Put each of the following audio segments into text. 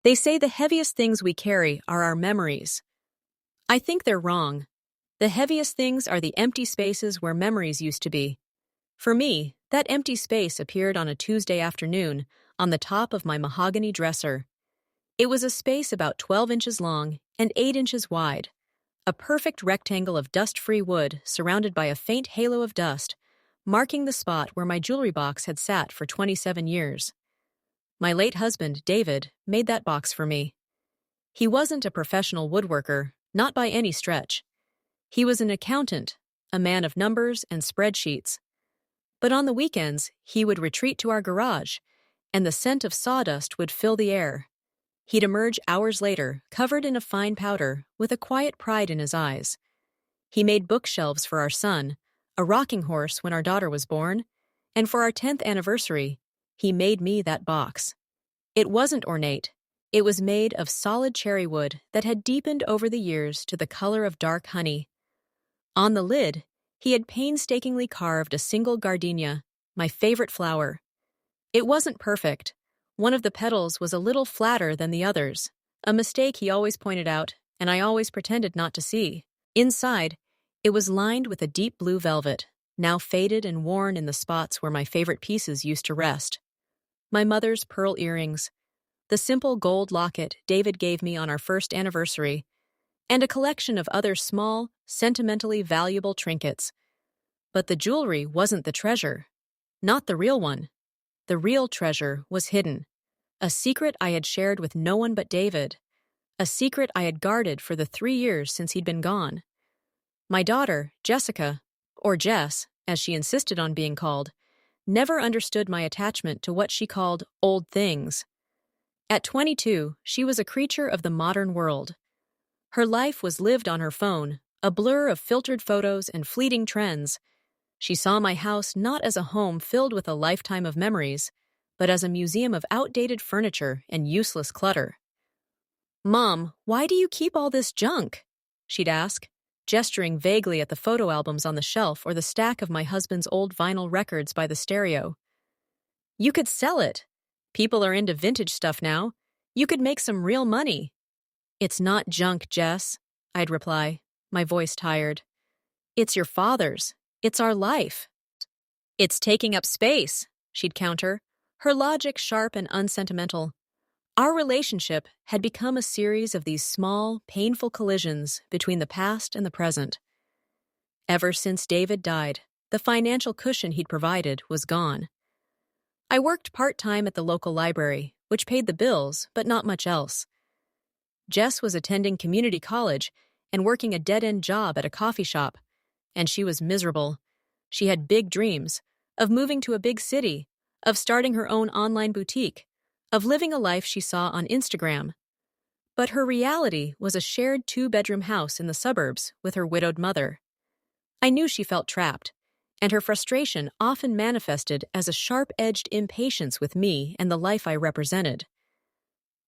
They say the heaviest things we carry are our memories. I think they're wrong. The heaviest things are the empty spaces where memories used to be. For me, that empty space appeared on a Tuesday afternoon on the top of my mahogany dresser. It was a space about 12 inches long and 8 inches wide, a perfect rectangle of dust-free wood surrounded by a faint halo of dust, marking the spot where my jewelry box had sat for 27 years. My late husband, David, made that box for me. He wasn't a professional woodworker, not by any stretch. He was an accountant, a man of numbers and spreadsheets. But on the weekends, he would retreat to our garage, and the scent of sawdust would fill the air. He'd emerge hours later, covered in a fine powder, with a quiet pride in his eyes. He made bookshelves for our son, a rocking horse when our daughter was born, and for our 10th anniversary, he made me that box. It wasn't ornate. It was made of solid cherry wood that had deepened over the years to the color of dark honey. On the lid, he had painstakingly carved a single gardenia, my favorite flower. It wasn't perfect. One of the petals was a little flatter than the others, a mistake he always pointed out, and I always pretended not to see. Inside, it was lined with a deep blue velvet, now faded and worn in the spots where my favorite pieces used to rest. My mother's pearl earrings, the simple gold locket David gave me on our first anniversary, and a collection of other small, sentimentally valuable trinkets. But the jewelry wasn't the treasure. Not the real one. The real treasure was hidden. A secret I had shared with no one but David. A secret I had guarded for the 3 years since he'd been gone. My daughter, Jessica, or Jess, as she insisted on being called, never understood my attachment to what she called old things. At 22, she was a creature of the modern world. Her life was lived on her phone, a blur of filtered photos and fleeting trends. She saw my house not as a home filled with a lifetime of memories, but as a museum of outdated furniture and useless clutter. "Mom, why do you keep all this junk?" she'd ask, gesturing vaguely at the photo albums on the shelf or the stack of my husband's old vinyl records by the stereo. "You could sell it. People are into vintage stuff now. You could make some real money." "It's not junk, Jess," I'd reply, my voice tired. "It's your father's. It's our life." "It's taking up space," she'd counter, her logic sharp and unsentimental. Our relationship had become a series of these small, painful collisions between the past and the present. Ever since David died, the financial cushion he'd provided was gone. I worked part-time at the local library, which paid the bills, but not much else. Jess was attending community college and working a dead-end job at a coffee shop, and she was miserable. She had big dreams, of moving to a big city, of starting her own online boutique, of living a life she saw on Instagram. But her reality was a shared 2-bedroom house in the suburbs with her widowed mother. I knew she felt trapped, and her frustration often manifested as a sharp-edged impatience with me and the life I represented.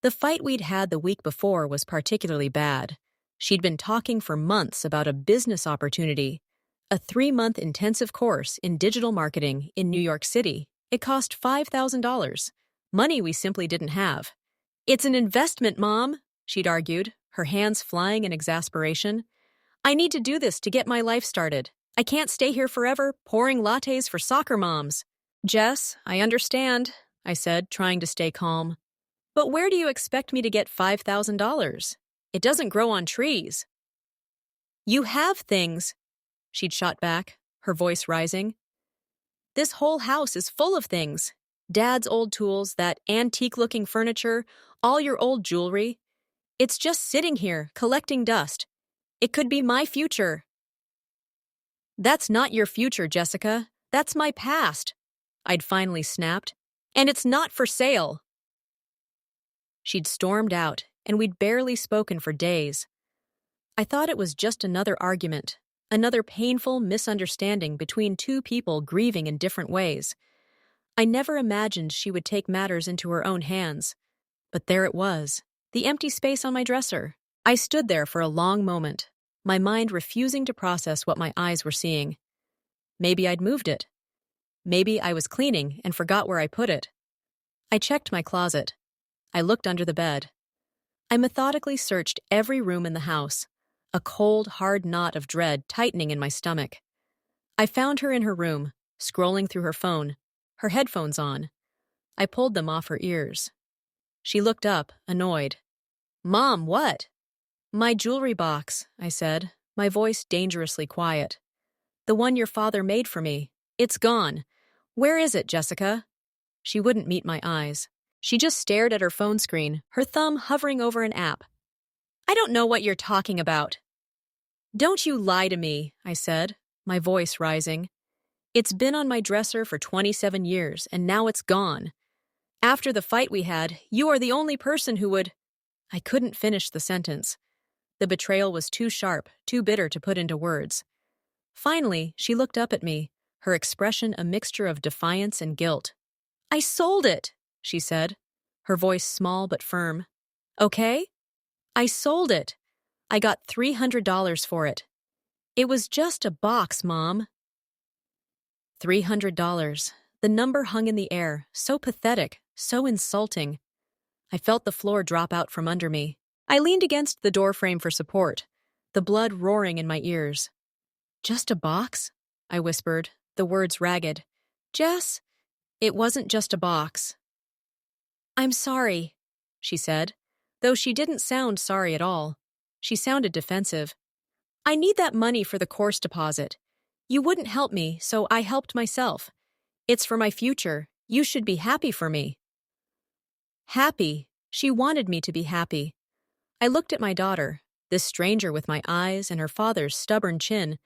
The fight we'd had the week before was particularly bad. She'd been talking for months about a business opportunity, a 3-month intensive course in digital marketing in New York City. It cost $5,000. Money we simply didn't have. "It's an investment, Mom," she'd argued, her hands flying in exasperation. "I need to do this to get my life started. I can't stay here forever, pouring lattes for soccer moms." "Jess, I understand," I said, trying to stay calm. "But where do you expect me to get $5,000? It doesn't grow on trees." "You have things," she'd shot back, her voice rising. "This whole house is full of things. Dad's old tools, that antique-looking furniture, all your old jewelry. It's just sitting here, collecting dust. It could be my future." "That's not your future, Jessica. That's my past," I'd finally snapped. "And it's not for sale." She'd stormed out, and we'd barely spoken for days. I thought it was just another argument, another painful misunderstanding between two people grieving in different ways. I never imagined she would take matters into her own hands. But there it was, the empty space on my dresser. I stood there for a long moment, my mind refusing to process what my eyes were seeing. Maybe I'd moved it. Maybe I was cleaning and forgot where I put it. I checked my closet. I looked under the bed. I methodically searched every room in the house, a cold, hard knot of dread tightening in my stomach. I found her in her room, scrolling through her phone, her headphones on. I pulled them off her ears. She looked up, annoyed. "Mom, what?" "My jewelry box," I said, my voice dangerously quiet. "The one your father made for me. It's gone. Where is it, Jessica?" She wouldn't meet my eyes. She just stared at her phone screen, her thumb hovering over an app. "I don't know what you're talking about." "Don't you lie to me," I said, my voice rising. "It's been on my dresser for 27 years, and now it's gone. After the fight we had, you are the only person who would—" I couldn't finish the sentence. The betrayal was too sharp, too bitter to put into words. Finally, she looked up at me, her expression a mixture of defiance and guilt. "I sold it," she said, her voice small but firm. "Okay? I sold it. I got $300 for it. It was just a box, Mom." $300. The number hung in the air, so pathetic, so insulting. I felt the floor drop out from under me. I leaned against the doorframe for support, the blood roaring in my ears. "Just a box?" I whispered, the words ragged. "Jess, it wasn't just a box." "I'm sorry," she said, though she didn't sound sorry at all. She sounded defensive. "I need that money for the course deposit. You wouldn't help me, so I helped myself. It's for my future. You should be happy for me." Happy. She wanted me to be happy. I looked at my daughter, this stranger with my eyes and her father's stubborn chin,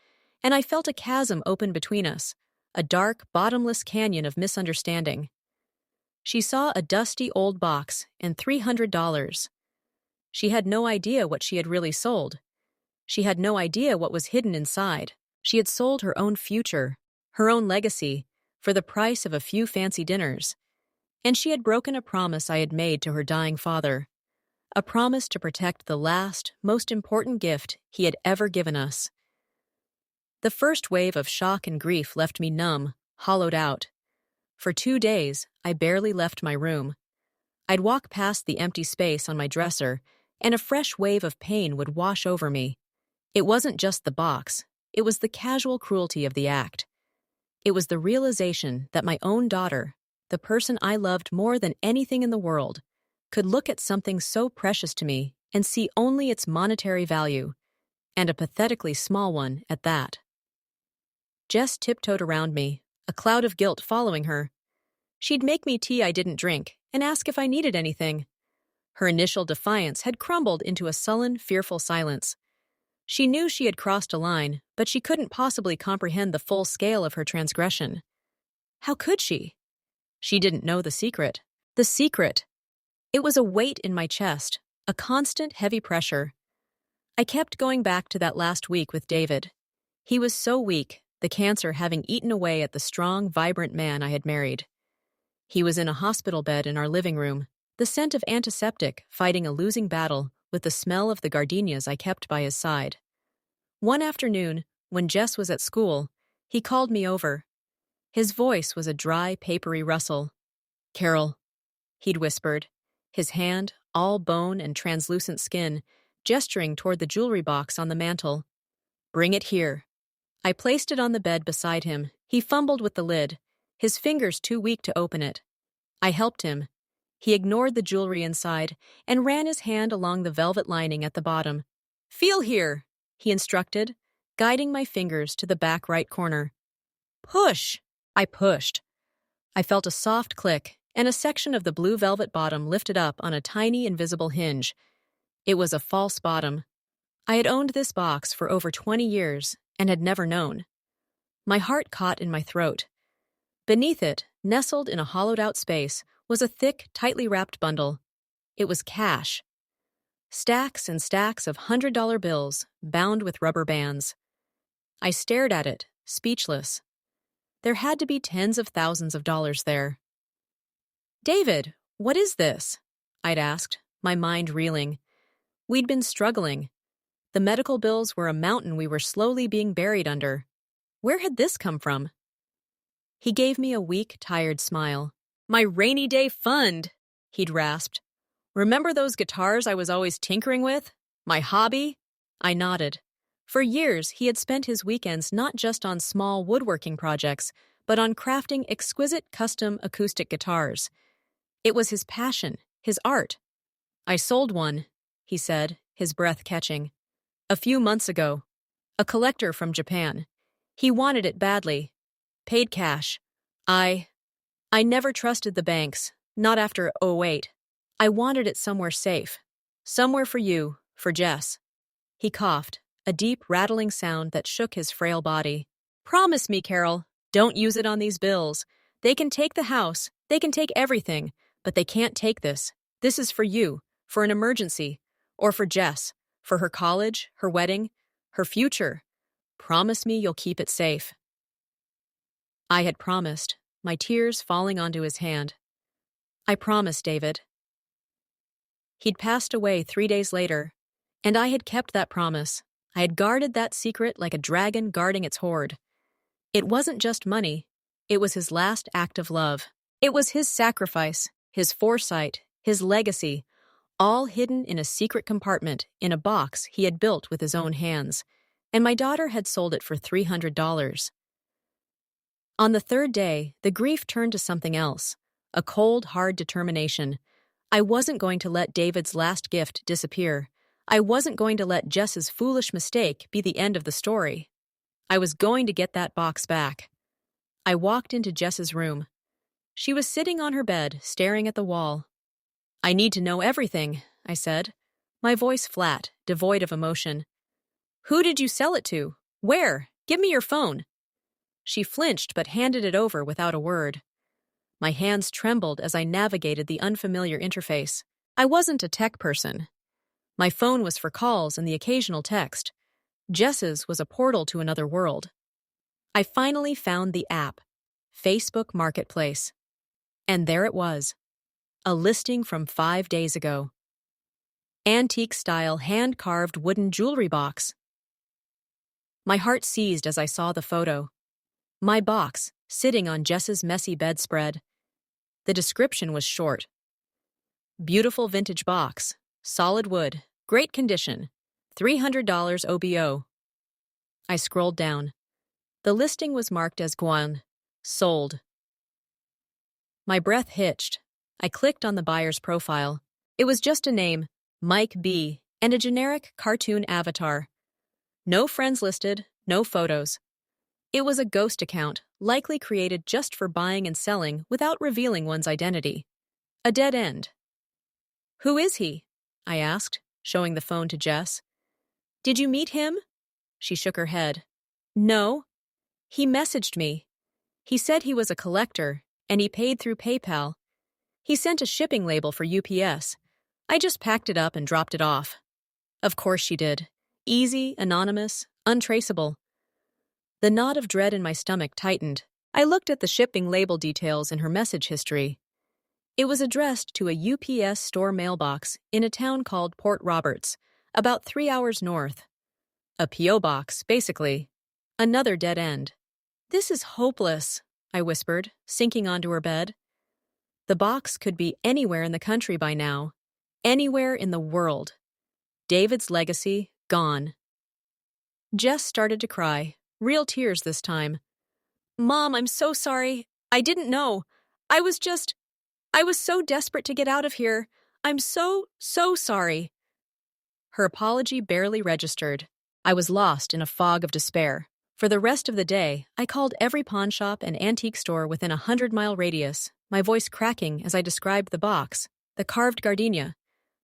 and I felt a chasm open between us, a dark, bottomless canyon of misunderstanding. She saw a dusty old box and $300. She had no idea what she had really sold. She had no idea what was hidden inside. She had sold her own future, her own legacy, for the price of a few fancy dinners. And she had broken a promise I had made to her dying father. A promise to protect the last, most important gift he had ever given us. The first wave of shock and grief left me numb, hollowed out. For 2 days, I barely left my room. I'd walk past the empty space on my dresser, and a fresh wave of pain would wash over me. It wasn't just the box. It was the casual cruelty of the act. It was the realization that my own daughter, the person I loved more than anything in the world, could look at something so precious to me and see only its monetary value, and a pathetically small one at that. Jess tiptoed around me, a cloud of guilt following her. She'd make me tea I didn't drink and ask if I needed anything. Her initial defiance had crumbled into a sullen, fearful silence. She knew she had crossed a line, but she couldn't possibly comprehend the full scale of her transgression. How could she? She didn't know the secret. The secret. It was a weight in my chest, a constant, heavy pressure. I kept going back to that last week with David. He was so weak, the cancer having eaten away at the strong, vibrant man I had married. He was in a hospital bed in our living room, the scent of antiseptic fighting a losing battle with the smell of the gardenias I kept by his side. One afternoon, when Jess was at school, he called me over. His voice was a dry, papery rustle. "Carol," he'd whispered, his hand, all bone and translucent skin, gesturing toward the jewelry box on the mantel. "Bring it here." I placed it on the bed beside him. He fumbled with the lid, his fingers too weak to open it. I helped him. He ignored the jewelry inside and ran his hand along the velvet lining at the bottom. "Feel here," he instructed, guiding my fingers to the back right corner. "Push." I pushed. I felt a soft click, and a section of the blue velvet bottom lifted up on a tiny invisible hinge. It was a false bottom. I had owned this box for over 20 years and had never known. My heart caught in my throat. Beneath it, nestled in a hollowed-out space, was a thick, tightly wrapped bundle. It was cash. Stacks and stacks of $100 bills, bound with rubber bands. I stared at it, speechless. There had to be tens of thousands of dollars there. "David, what is this?" I'd asked, my mind reeling. We'd been struggling. The medical bills were a mountain we were slowly being buried under. Where had this come from? He gave me a weak, tired smile. "My rainy day fund," he'd rasped. Remember those guitars I was always tinkering with? My hobby? I nodded. For years, he had spent his weekends not just on small woodworking projects, but on crafting exquisite custom acoustic guitars. It was his passion, his art. I sold one, he said, his breath catching. A few months ago. A collector from Japan. He wanted it badly. Paid cash. I never trusted the banks, not after '08. I wanted it somewhere safe. Somewhere for you, for Jess. He coughed, a deep, rattling sound that shook his frail body. Promise me, Carol, don't use it on these bills. They can take the house, they can take everything, but they can't take this. This is for you, for an emergency, or for Jess, for her college, her wedding, her future. Promise me you'll keep it safe. I had promised, my tears falling onto his hand. I promised, David. He'd passed away 3 days later, and I had kept that promise. I had guarded that secret like a dragon guarding its hoard. It wasn't just money. It was his last act of love. It was his sacrifice, his foresight, his legacy, all hidden in a secret compartment in a box he had built with his own hands, and my daughter had sold it for $300. On the third day, the grief turned to something else, a cold, hard determination. I wasn't going to let David's last gift disappear. I wasn't going to let Jess's foolish mistake be the end of the story. I was going to get that box back. I walked into Jess's room. She was sitting on her bed, staring at the wall. I need to know everything, I said, my voice flat, devoid of emotion. Who did you sell it to? Where? Give me your phone. She flinched but handed it over without a word. My hands trembled as I navigated the unfamiliar interface. I wasn't a tech person. My phone was for calls and the occasional text. Jess's was a portal to another world. I finally found the app, Facebook Marketplace. And there it was, a listing from 5 days ago. Antique-style hand-carved wooden jewelry box. My heart seized as I saw the photo. My box, sitting on Jess's messy bedspread. The description was short. Beautiful vintage box, solid wood, great condition, $300 OBO. I scrolled down. The listing was marked as Guan, sold. My breath hitched. I clicked on the buyer's profile. It was just a name, Mike B., and a generic cartoon avatar. No friends listed, no photos. It was a ghost account, likely created just for buying and selling without revealing one's identity. A dead end. Who is he? I asked, showing the phone to Jess. Did you meet him? She shook her head. No. He messaged me. He said he was a collector, and he paid through PayPal. He sent a shipping label for UPS. I just packed it up and dropped it off. Of course she did. Easy, anonymous, untraceable. The knot of dread in my stomach tightened. I looked at the shipping label details in her message history. It was addressed to a UPS store mailbox in a town called Port Roberts, about 3 hours north. A P.O. box, basically. Another dead end. This is hopeless, I whispered, sinking onto her bed. The box could be anywhere in the country by now. Anywhere in the world. David's legacy, gone. Jess started to cry. Real tears this time. Mom, I'm so sorry. I didn't know. I was so desperate to get out of here. I'm so sorry. Her apology barely registered. I was lost in a fog of despair. For the rest of the day, I called every pawnshop and antique store within a 100-mile radius, my voice cracking as I described the box, the carved gardenia,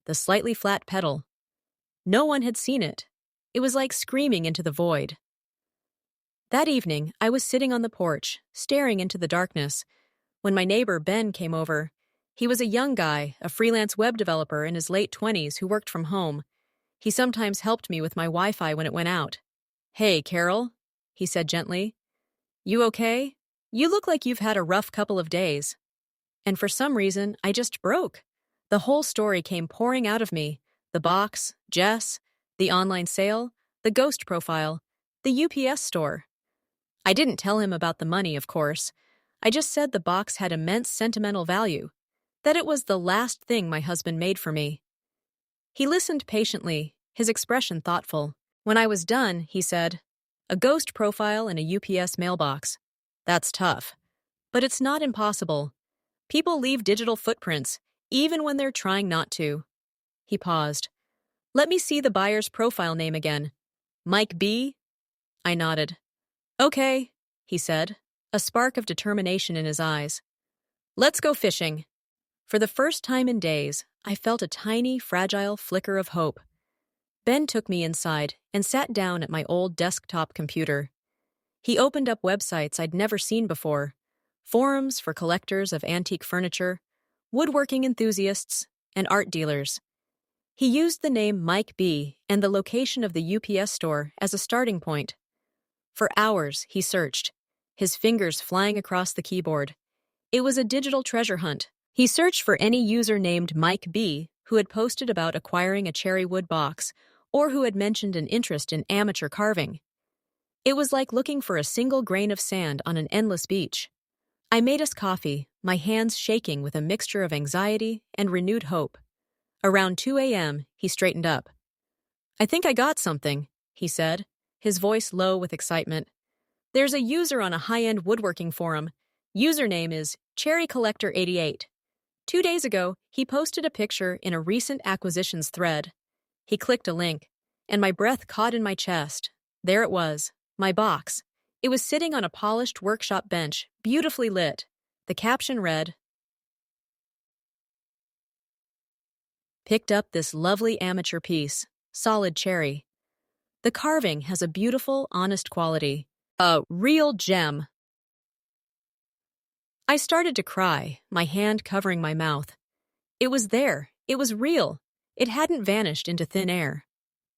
the slightly flat petal. No one had seen it. It was like screaming into the void. That evening, I was sitting on the porch, staring into the darkness, when my neighbor Ben came over. He was a young guy, a freelance web developer in his late 20s who worked from home. He sometimes helped me with my Wi-Fi when it went out. Hey, Carol, he said gently. You okay? You look like you've had a rough couple of days. And for some reason, I just broke. The whole story came pouring out of me. The box, Jess, the online sale, the ghost profile, the UPS store. I didn't tell him about the money, of course. I just said the box had immense sentimental value. that it was the last thing my husband made for me. He listened patiently, his expression thoughtful. When I was done, he said, "A ghost profile in a UPS mailbox. That's tough. But it's not impossible. People leave digital footprints, even when they're trying not to." He paused. "Let me see the buyer's profile name again. Mike B?" I nodded. "Okay," he said, a spark of determination in his eyes. "Let's go fishing." For the first time in days, I felt a tiny, fragile flicker of hope. Ben took me inside and sat down at my old desktop computer. He opened up websites I'd never seen before, forums for collectors of antique furniture, woodworking enthusiasts, and art dealers. He used the name Mike B. and the location of the UPS store as a starting point. For hours, he searched, his fingers flying across the keyboard. It was a digital treasure hunt. He searched for any user named Mike B. who had posted about acquiring a cherry wood box or who had mentioned an interest in amateur carving. It was like looking for a single grain of sand on an endless beach. I made us coffee, my hands shaking with a mixture of anxiety and renewed hope. Around 2 a.m., he straightened up. "I think I got something," he said, his voice low with excitement. "There's a user on a high-end woodworking forum. Username is Cherry Collector 88. 2 days ago, he posted a picture in a recent acquisitions thread. He clicked a link, and my breath caught in my chest. There it was, my box. It was sitting on a polished workshop bench, beautifully lit. The caption read, "Picked up this lovely amateur piece, solid cherry. The carving has a beautiful, honest quality. A real gem." I started to cry, my hand covering my mouth. It was there. It was real. It hadn't vanished into thin air.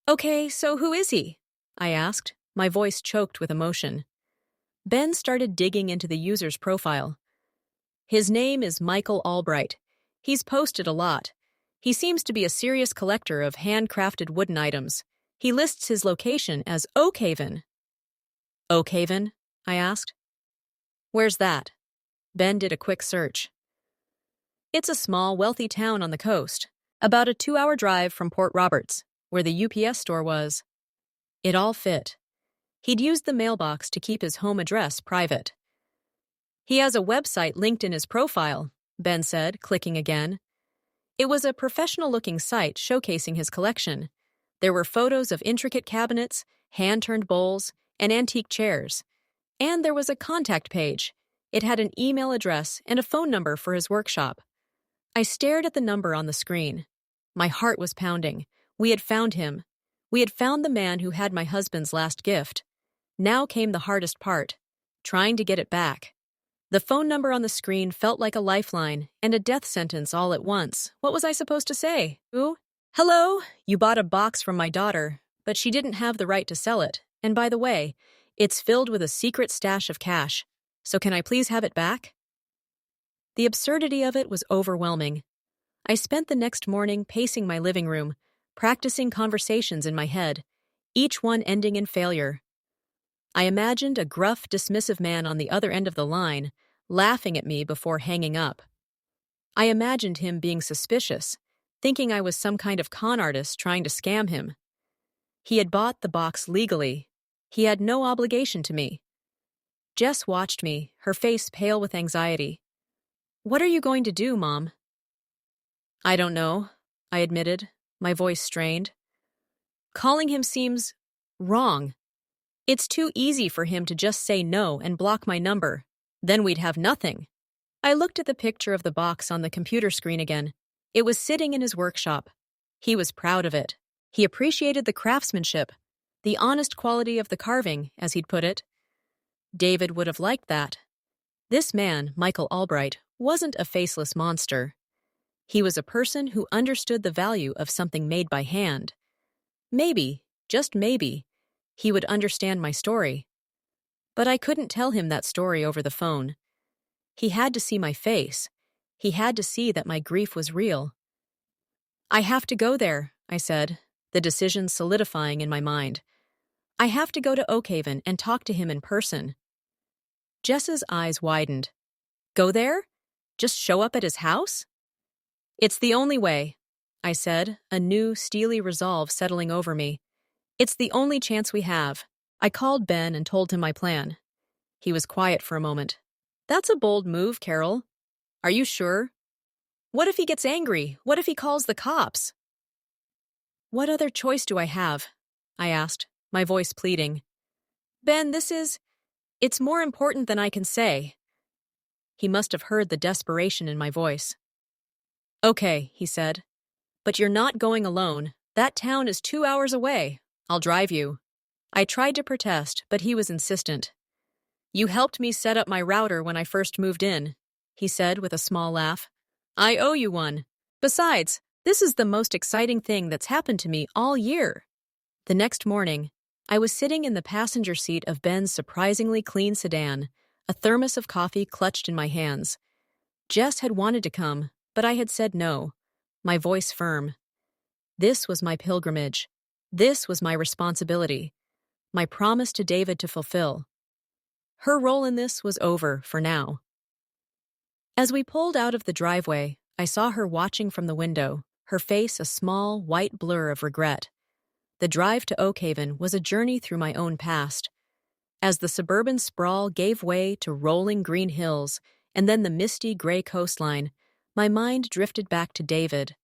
"Okay, so who is he?" I asked, my voice choked with emotion. Ben started digging into the user's profile. "His name is Michael Albright. He's posted a lot. He seems to be a serious collector of handcrafted wooden items. He lists his location as Oakhaven." "Oakhaven?" I asked. "Where's that?" Ben did a quick search. "It's a small, wealthy town on the coast, about a 2-hour drive from Port Roberts, where the UPS store was." It all fit. He'd used the mailbox to keep his home address private. "He has a website linked in his profile," Ben said, clicking again. It was a professional-looking site showcasing his collection. There were photos of intricate cabinets, hand-turned bowls, and antique chairs. And there was a contact page. It had an email address and a phone number for his workshop. I stared at the number on the screen. My heart was pounding. We had found him. We had found the man who had my husband's last gift. Now came the hardest part, trying to get it back. The phone number on the screen felt like a lifeline and a death sentence all at once. What was I supposed to say? "Ooh, hello, you bought a box from my daughter, but she didn't have the right to sell it. And by the way, it's filled with a secret stash of cash. So can I please have it back?" The absurdity of it was overwhelming. I spent the next morning pacing my living room, practicing conversations in my head, each one ending in failure. I imagined a gruff, dismissive man on the other end of the line, laughing at me before hanging up. I imagined him being suspicious, thinking I was some kind of con artist trying to scam him. He had bought the box legally. He had no obligation to me. Jess watched me, her face pale with anxiety. "What are you going to do, Mom?" "I don't know," I admitted, my voice strained. "Calling him seems wrong. It's too easy for him to just say no and block my number. Then we'd have nothing." I looked at the picture of the box on the computer screen again. It was sitting in his workshop. He was proud of it. He appreciated the craftsmanship, the honest quality of the carving, as he'd put it. David would have liked that. This man, Michael Albright, wasn't a faceless monster. He was a person who understood the value of something made by hand. Maybe, just maybe, he would understand my story. But I couldn't tell him that story over the phone. He had to see my face. He had to see that my grief was real. "I have to go there," I said, the decision solidifying in my mind. "I have to go to Oakhaven and talk to him in person." Jess's eyes widened. "Go there? Just show up at his house?" It's the only way, I said, a new, steely resolve settling over me. It's the only chance we have. I called Ben and told him my plan. He was quiet for a moment. That's a bold move, Carol. Are you sure? What if he gets angry? What if he calls the cops? What other choice do I have? I asked, my voice pleading. Ben, it's more important than I can say. He must have heard the desperation in my voice. Okay, he said. But you're not going alone. That town is 2 hours away. I'll drive you. I tried to protest, but he was insistent. You helped me set up my router when I first moved in, he said with a small laugh. I owe you one. Besides, this is the most exciting thing that's happened to me all year. The next morning, I was sitting in the passenger seat of Ben's surprisingly clean sedan, a thermos of coffee clutched in my hands. Jess had wanted to come, but I had said no, my voice firm. This was my pilgrimage. This was my responsibility, my promise to David to fulfill. Her role in this was over for now. As we pulled out of the driveway, I saw her watching from the window, her face a small, white blur of regret. The drive to Oakhaven was a journey through my own past. As the suburban sprawl gave way to rolling green hills and then the misty gray coastline, my mind drifted back to David.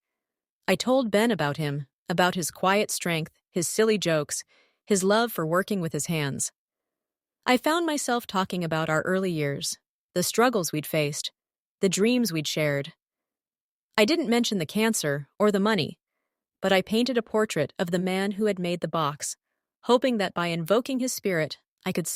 I told Ben about him, about his quiet strength, his silly jokes, his love for working with his hands. I found myself talking about our early years, the struggles we'd faced, the dreams we'd shared. I didn't mention the cancer or the money, but I painted a portrait of the man who had made the box, hoping that by invoking his spirit, I could